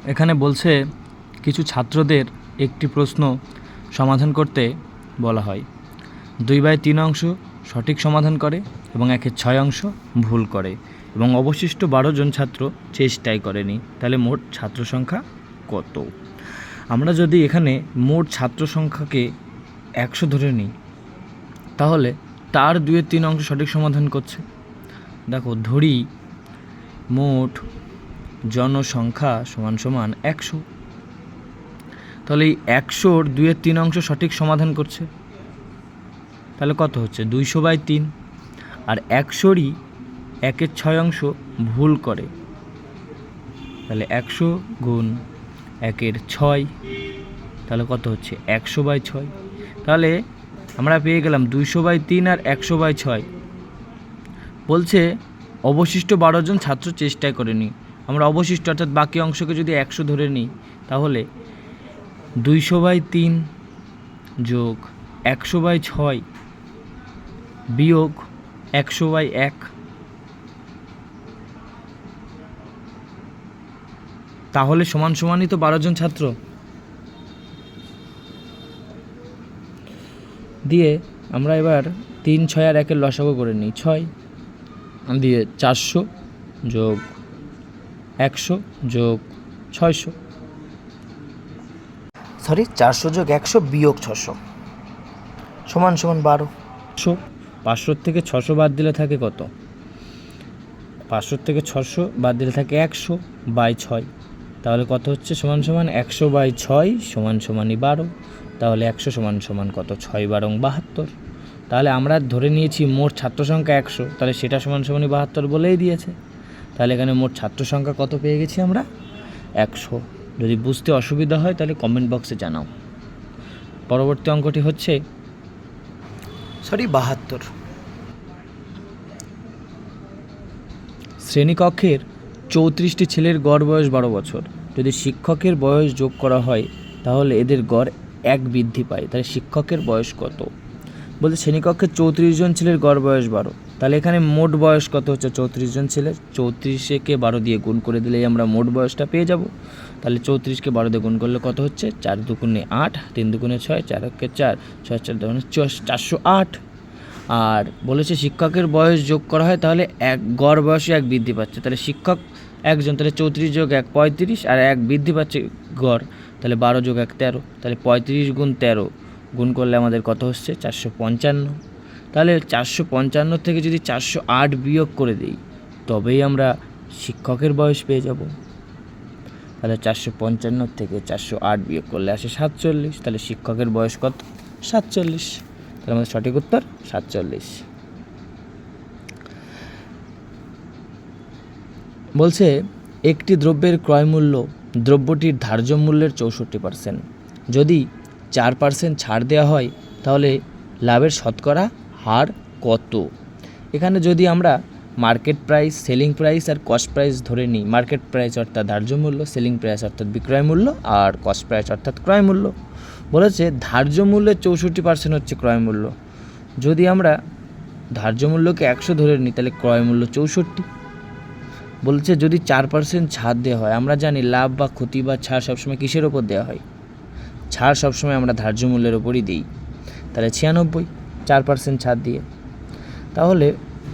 এখানে বলছে কিছু ছাত্রদের একটি প্রশ্ন সমাধান করতে বলা হয়। 2/3 অংশ সঠিক সমাধান করে এবং 1/6 অংশ ভুল করে এবং অবশিষ্ট 12 জন ছাত্র চেষ্টাই করেনি। তাহলে মোট ছাত্র সংখ্যা কত? আমরা যদি এখানে মোট ছাত্র সংখ্যাকে 100 ধরে নিই, তাহলে তার 2/3 অংশ সঠিক সমাধান করছে। দেখো, ধরি মোট জনসংখ্যা সমান সমান 100, তাহলে এই 100-র 2/3 অংশ সঠিক সমাধান করছে, তাহলে কত হচ্ছে? 200/3। আর 100-রই 1/6 অংশ ভুল করে, তাহলে 100 গুণ 1/6, তাহলে কত হচ্ছে? 100/6। তাহলে আমরা পেয়ে গেলাম 200/3 আর 100/6। বলছে অবশিষ্ট 12 জন ছাত্র চেষ্টাই করেনি। আমরা অবশিষ্ট অর্থাৎ বাকি অংশকে যদি 100 ধরে নিই, তাহলে 200/3 যোগ 100/6 বিয়োগ 100/1, তাহলে সমান সমানই তো 12 জন ছাত্র। দিয়ে আমরা এবার 3, 6 আর 1-এর লসাগু করে নিই। 6 দিয়ে 400 যোগ 100 যোগ 600, 400 যোগ 100 বিয়োগ 600 সমান সমান 12। 500 থেকে 600 বাদ দিলে থাকে কত? 500 থেকে 600 বাদ দিলে থাকে 100/6, তাহলে কত হচ্ছে? সমান সমান 100/6 সমান সমানই 12। তাহলে 100 সমান সমান কত? 6/12 72। তাহলে আমরা ধরে নিয়েছি মোট ছাত্র সংখ্যা 100, তাহলে সেটা সমান সমানই 72 বলেই দিয়েছে। তাহলে এখানে মোট ছাত্র সংখ্যা কত পেয়ে গেছি আমরা? 100। যদি বুঝতে অসুবিধা হয় তাহলে কমেন্ট বক্সে জানাও। পরবর্তী অঙ্কটি হচ্ছে 72। শ্রেণীকক্ষের 34টি ছেলের গড় বয়স 12 বছর। যদি শিক্ষকের বয়স যোগ করা হয় তাহলে এদের গড় 1 বৃদ্ধি পায়। তাহলে শিক্ষকের বয়স কত? বলতে শ্রেণীকক্ষে 34 জন ছেলের গড় বয়স 12, তাহলে এখানে মোট বয়স কত হচ্ছে? 34 জন ছেলের। 34-কে 12 দিয়ে গুণ করে দিলেই আমরা মোট বয়সটা পেয়ে যাব। তাহলে 34-কে 12 দিয়ে গুণ করলে কত হচ্ছে? 4 দুগুণে 8, 3 দুগুণে 6, 4 একে 4, 6 4 দুগুণে 408। আর বলেছে শিক্ষকের বয়স যোগ করা হয় তাহলে গড় বয়সে 1 বৃদ্ধি পাচ্ছে। তাহলে শিক্ষক একজন, তাহলে 34 যোগ 1 35, আর 1 বৃদ্ধি পাচ্ছে গড়, তাহলে 12 যোগ 1 13, তাহলে 35 গুণ 13 গুণ করলে আমাদের কত হচ্ছে? 455। তাহলে 455 থেকে যদি 408 বিয়োগ করে দিই তবেই আমরা শিক্ষকের বয়স পেয়ে যাব। তাহলে 455 থেকে 408 বিয়োগ করলে আসে 47, তাহলে শিক্ষকের বয়স কত? 47। তাহলে আমাদের সঠিক উত্তর 47। বলছে একটি দ্রব্যের ক্রয় মূল্য দ্রব্যটির ধার্য মূল্যের 64%। যদি 4% ছাড় দেওয়া হয় তাহলে লাভের শতকরা হার কত? এখানে যদি আমরা মার্কেট প্রাইস, সেলিং প্রাইস আর কস্ট প্রাইস ধরে নিই, মার্কেট প্রাইস অর্থাৎ ধার্য মূল্য, সেলিং প্রাইস অর্থাৎ বিক্রয় মূল্য, আর কস্ট প্রাইস অর্থাৎ ক্রয় মূল্য। বলেছে ধার্য মূল্যের 64% হচ্ছে ক্রয় মূল্য। যদি আমরা ধার্য মূল্যকে 100 ধরে নিই তাহলে ক্রয় মূল্য 64। বলছে যদি 4% ছাড় দেওয়া হয়, আমরা জানি লাভ বা ক্ষতি বা ছাড় সবসময় কিসের ওপর দেওয়া হয়? ছাড় সবসময় আমরা ধার্য মূল্যের ওপরই দিই। তাহলে 96 4% ছাড় দিয়ে। তাহলে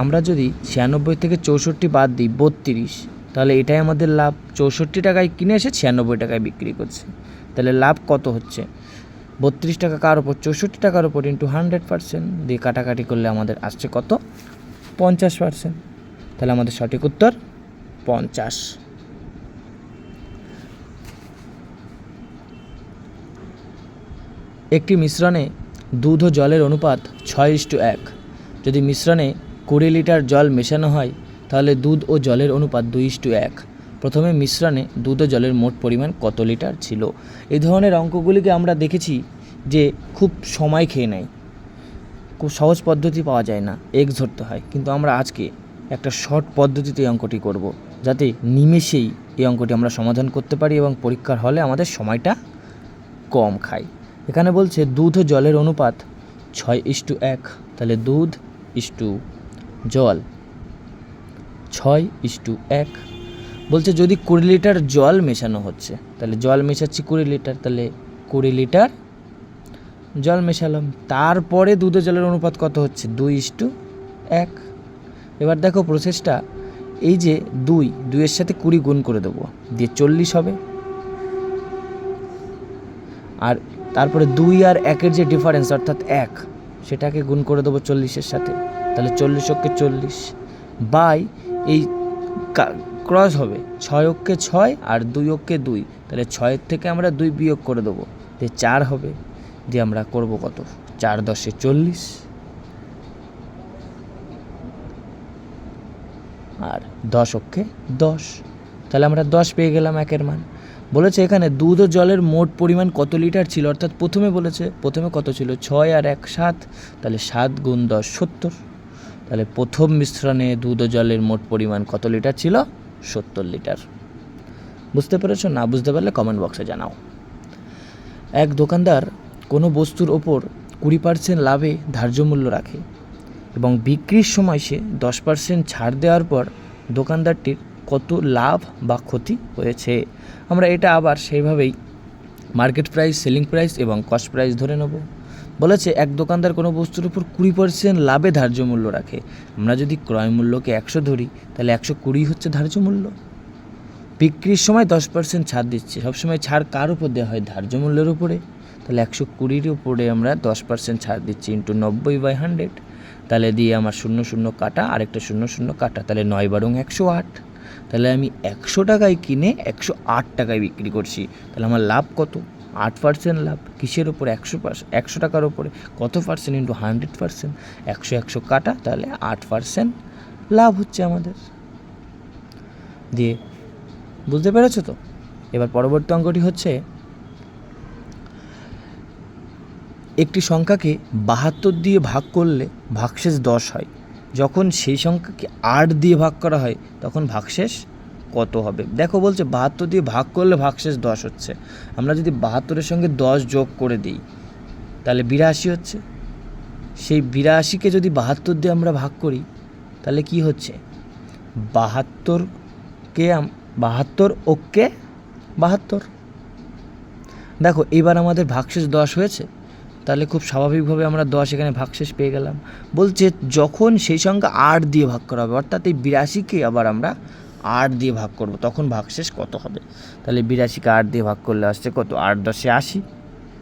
আমরা যদি 96 থেকে 64 বাদ দিই 32, তাহলে এটাই আমাদের লাভ। 64 টাকায় কিনে এসে 96 টাকায় বিক্রি করছে, তাহলে লাভ কত হচ্ছে? 32 টাকা কার ওপর? 64 টাকার ওপর, ইন্টু 100% দিয়ে কাটাকাটি করলে আমাদের আসছে কত? 50%। তাহলে আমাদের সঠিক উত্তর 50। একটি মিশ্রণে দুধ ও জলের অনুপাত 6:1। যদি মিশ্রণে 20 লিটার জল মেশানো হয় তাহলে দুধ ও জলের অনুপাত 2:1। প্রথমে মিশ্রণে দুধ ও জলের মোট পরিমাণ কত লিটার ছিল? এই ধরনের অঙ্কগুলিকে আমরা দেখেছি যে খুব সময় খেয়ে নেয়, খুব সহজ পদ্ধতি পাওয়া যায় না, এক্স ধরতে হয়। কিন্তু আমরা আজকে একটা শর্ট পদ্ধতিতে এই অঙ্কটি করব, যাতে নিমেষেই এই অঙ্কটি আমরা সমাধান করতে পারি এবং পরীক্ষার হলে আমাদের সময়টা কম খায়। এখানে বলছে দুধ ও জলের অনুপাত 6:1, তাহলে দুধ ইস্টু জল 6:1। বলছে যদি 20 লিটার জল মেশানো হচ্ছে, তাহলে জল মেশাচ্ছি 20 লিটার, তাহলে 20 লিটার জল মেশালাম। তারপরে দুধ ও জলের অনুপাত কত হচ্ছে? 2:1। এবার দেখো প্রসেসটা, এই যে 2-এর সাথে 20 গুণ করে দেবো, দিয়ে 40 হবে। আর তারপরে 2 আর 1-এর যে ডিফারেন্স অর্থাৎ 1, সেটাকে গুণ করে দেবো 40-এর সাথে, তাহলে 40 অক্ষে 40 বাই এই ক্রস হবে 6 অক্ষে 6 আর 2 অক্ষে 2, তাহলে 6-এর থেকে আমরা 2 বিয়োগ করে দেবো, দিয়ে 4 হবে। দিয়ে আমরা করব কত? 4×10 = 40 আর 10 অক্ষে 10, তাহলে আমরা 10 পেয়ে গেলাম একের মান। বলেছে এখানে দুধ ও জলের মোট পরিমাণ কত লিটার ছিল, অর্থাৎ প্রথমে কত ছিল? 6 আর 1 7, তাহলে 7 × 10 70। তাহলে প্রথম মিশ্রণে দুধ ও জলের মোট পরিমাণ কত লিটার ছিল? 70 লিটার। বুঝতে পেরেছো? না বুঝতে পারলে কমেন্ট বক্সে জানাও। এক দোকানদার কোনো বস্তুর ওপর 20% লাভে ধার্য মূল্য রাখে এবং বিক্রির সময় সে 10% ছাড় দেওয়ার পর দোকানদারটির কত লাভ বা ক্ষতি হয়েছে। আমরা এটা আবার সেইভাবেই মার্কেট প্রাইস, সেলিং প্রাইস এবং কস্ট প্রাইস ধরে নেব। বলেছে এক দোকানদার কোনো বস্তুর উপর 20% লাভে ধার্য মূল্য রাখে। আমরা যদি ক্রয় মূল্যকে 100 ধরি, তাহলে 120 হচ্ছে ধার্য মূল্য। বিক্রির সময় 10% ছাড় দিচ্ছে। সবসময় ছাড় কার উপর দেওয়া হয়? ধার্য মূল্যের উপরে। তাহলে 120-এর উপরে আমরা 10% ছাড় দিচ্ছি, ইন্টু 90/100, তাহলে দিয়ে আমার 0 কাটা, আরেকটা 0 কাটা, তাহলে 9 × 108। তাহলে আমি 100 টাকায় কিনে 108 টাকায় বিক্রি করছি, তাহলে আমার লাভ কত? 8% লাভ। কিসের ওপরে? 100 টাকার ওপরে। কত পার্সেন্ট? ইন্টু 100%। 100 কাটা, তাহলে 8% লাভ হচ্ছে আমাদের। দিয়ে বুঝতে পেরেছো তো? এবার পরবর্তী অঙ্কটি হচ্ছে, একটি সংখ্যাকে 72 দিয়ে ভাগ করলে ভাগশেষ 10 হয়। যখন সেই সংখ্যাকে 8 দিয়ে ভাগ করা হয় তখন ভাগশেষ কত হবে? দেখো বলছে 72 দিয়ে ভাগ করলে ভাগশেষ 10 হচ্ছে। আমরা যদি 72-এর সঙ্গে 10 যোগ করে দিই, তাহলে 82 হচ্ছে। সেই 82-কে যদি 72 দিয়ে আমরা ভাগ করি, তাহলে কি হচ্ছে? 72 ওকে 72। দেখো এবার আমাদের ভাগশেষ 10 হয়েছে, তাহলে খুব স্বাভাবিকভাবে আমরা 10 এখানে ভাগশেষ পেয়ে গেলাম। বলছে যখন সেই সংখ্যা 8 দিয়ে ভাগ করা হবে, অর্থাৎ এই 82-কে আবার আমরা 8 দিয়ে ভাগ করব, তখন ভাগশেষ কত হবে? তাহলে 82-কে 8 দিয়ে ভাগ করলে আসছে কত? 8×10 = 80,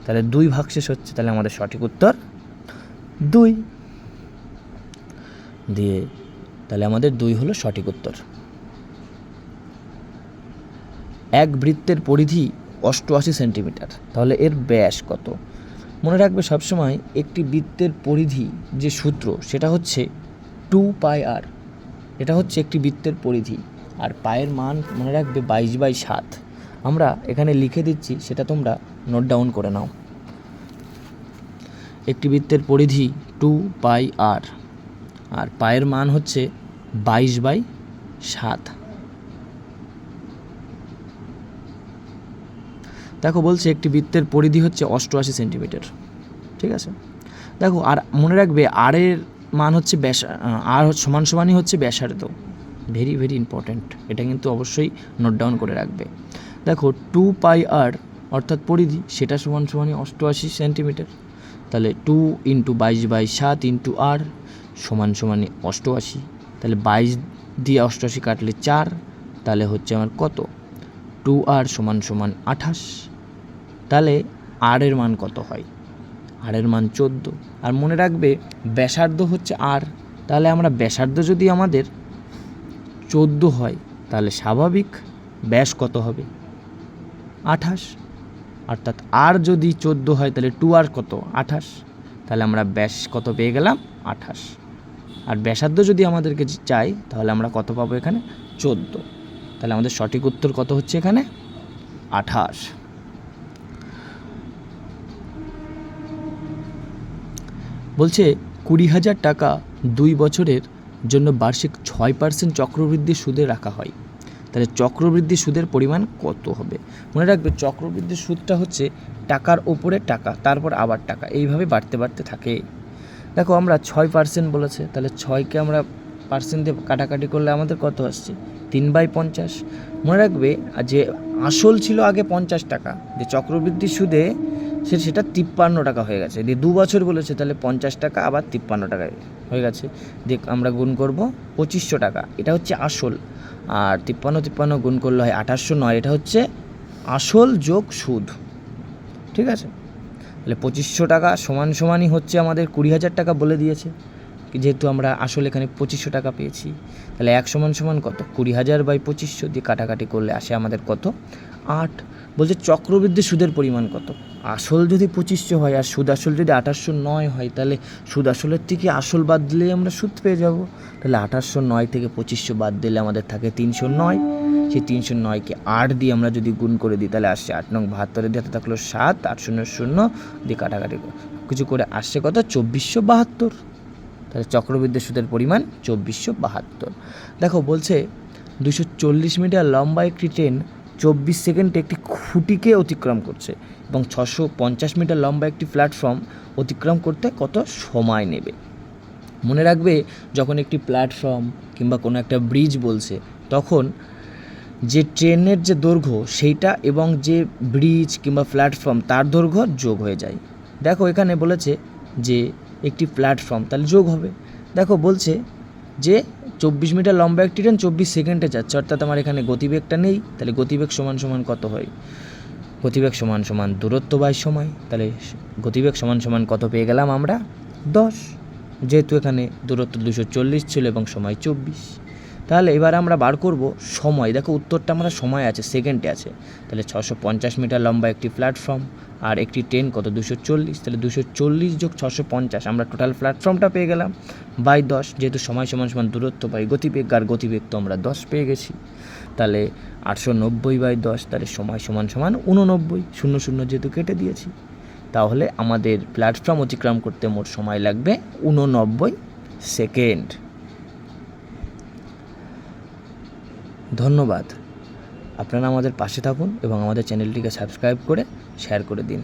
তাহলে 2 ভাগশেষ হচ্ছে। তাহলে আমাদের সঠিক উত্তর 2 দিয়ে, তাহলে আমাদের 2 হলো সঠিক উত্তর। এক বৃত্তের পরিধি 88 সেন্টিমিটার, তাহলে এর ব্যাস কত? মনে রাখবে সবসময় একটি বৃত্তের পরিধি যে সূত্র, সেটা হচ্ছে 2πr। এটা হচ্ছে একটি বৃত্তের পরিধি, আর পায়ের মান মনে রাখবে 22/7। আমরা এখানে লিখে দিচ্ছি, সেটা তোমরা নোট ডাউন করে নাও। একটি বৃত্তের পরিধি 2πr আর পায়ের মান হচ্ছে 22/7। দেখো বলছে একটি বৃত্তের পরিধি হচ্ছে 88 সেন্টিমিটার, ঠিক আছে। দেখো আর মনে রাখবে আর-এর মান হচ্ছে আর সমানই হচ্ছে ব্যাসার্ধ। ভেরি ভেরি ইম্পর্ট্যান্ট, এটা কিন্তু অবশ্যই নোট ডাউন করে রাখবে। দেখো 2πr অর্থাৎ পরিধি, সেটা সমানই 88 সেন্টিমিটার। তাহলে 2 × 22/7 × r সমান 88। তাহলে 22 দিয়ে 88 কাটলে 4, তাহলে হচ্ছে আমার কত? 2r সমান 28। তাহলে আর এর মান কত হয়? আর এর মান 14। আর মনে রাখবে ব্যাসার্ধ হচ্ছে আর, তাহলে আমরা ব্যাসার্ধ যদি আমাদের 14 হয়, তাহলে স্বাভাবিক ব্যাস কত হবে? 28। অর্থাৎ আর যদি 14 হয়, তাহলে 2r কত? 28। তাহলে আমরা ব্যাস কত পেয়ে গেলাম? 28। আর ব্যাসার্ধ যদি আমাদেরকে চাই, তাহলে আমরা কত পাবো এখানে? 14। তাহলে আমাদের সঠিক উত্তর কত হচ্ছে এখানে? 28। বলছে 20,000 টাকা 2 বছরের জন্য বার্ষিক 6% চক্রবৃদ্ধি সুদে রাখা হয়, তাহলে চক্রবৃদ্ধি সুদের পরিমাণ কত হবে? মনে রাখবে চক্রবৃদ্ধি সুদটা হচ্ছে টাকার ওপরে টাকা, তারপর আবার টাকা, এইভাবে বাড়তে থাকে। দেখো আমরা 6% বলেছে, তাহলে 6কে আমরা পার্সেন্ট দিয়ে কাটাকাটি করলে আমাদের কত আসছে 3/50। মনে রাখবে যে আসল ছিল আগে 50 টাকা, যে চক্রবৃদ্ধি সুদে সেটা 53 টাকা হয়ে গেছে। দিয়ে 2 বছর বলেছে, তাহলে 50 টাকা আবার 53 টাকায় হয়ে গেছে। দিয়ে আমরা গুণ করব 2500 টাকা, এটা হচ্ছে আসল। আর 53 গুণ করলে হয় 2809, এটা হচ্ছে আসল যোগ সুদ। ঠিক আছে, তাহলে 2500 টাকা সমানই হচ্ছে আমাদের 20,000 টাকা বলে দিয়েছে, যেহেতু আমরা আসলে এখানে 2500 টাকা পেয়েছি। তাহলে 1 সমান কত 20,000/2500 দিয়ে কাটাকাটি করলে আসে আমাদের কত 8। বলছে চক্রবৃদ্ধি সুদের পরিমাণ কত। আসল যদি 2500 হয় আর সুদ আসল যদি 2809 হয়, তাহলে সুদ আসলের থেকে আসল বাদ দিলেই আমরা সুদ পেয়ে যাব। তাহলে 2809 থেকে 2500 বাদ দিলে আমাদের থাকে 309। সেই 309কে 8 দিয়ে আমরা যদি গুণ করে দিই, তাহলে আসছে 8 নং 72 দিয়ে থাকলো 7, 8 শূন্য 0 দিয়ে কাটাকাটি কিছু করে আসছে কত 2472। তাহলে চক্রবৃদ্ধি সুদের পরিমাণ 2472। দেখো বলছে 240 মিটার লম্বা একটি ট্রেন 24 সেকেন্ডে একটি খুঁটিকে অতিক্রম করছে এবং 650 মিটার লম্বা একটি প্ল্যাটফর্ম অতিক্রম করতে কত সময় নেবে। মনে রাখবে, যখন একটি প্ল্যাটফর্ম কিংবা কোনো একটা ব্রিজ বলছে, তখন যে ট্রেনের যে দৈর্ঘ্য সেইটা এবং যে ব্রিজ কিংবা প্ল্যাটফর্ম তার দৈর্ঘ্য যোগ হয়ে যায়। দেখো এখানে বলেছে যে একটি প্ল্যাটফর্ম, তাহলে যোগ হবে। দেখো বলছে যে 24 মিটার লম্বা একটি ট্রেন 24 সেকেন্ডে যাচ্ছে, অর্থাৎ আমার এখানে গতিবেগটা নেই। তাহলে গতিবেগ সমান কত হয়, গতিবেগ সমান দূরত্ব বাই সময়। তাহলে গতিবেগ সমান কত পেয়ে গেলাম আমরা 10, যেহেতু এখানে দূরত্ব 240 ছিল এবং সময় 24। তাহলে এবার আমরা বার করব সময়। দেখো উত্তরটা আমরা সময় আছে, সেকেন্ডে আছে। তাহলে 650 মিটার লম্বা একটি প্ল্যাটফর্ম আর একটি ট্রেন কত 240, তাহলে 240 যোগ 650 আমরা টোটাল প্ল্যাটফর্মটা পেয়ে গেলাম বাই 10, যেহেতু সময় সমান দূরত্ব বাই গতিবেগ, আর গতিবেগ তো আমরা 10 পেয়ে গেছি। তাহলে 890/10, তাহলে সময় সমান 89, 00 যেহেতু কেটে দিয়েছি। তাহলে আমাদের প্ল্যাটফর্ম অতিক্রম করতে মোট সময় লাগবে 89 সেকেন্ড। ধন্যবাদ। আপনারা আমাদের পাশে থাকুন এবং আমাদের চ্যানেলটিকে সাবস্ক্রাইব করে শেয়ার করে দিন।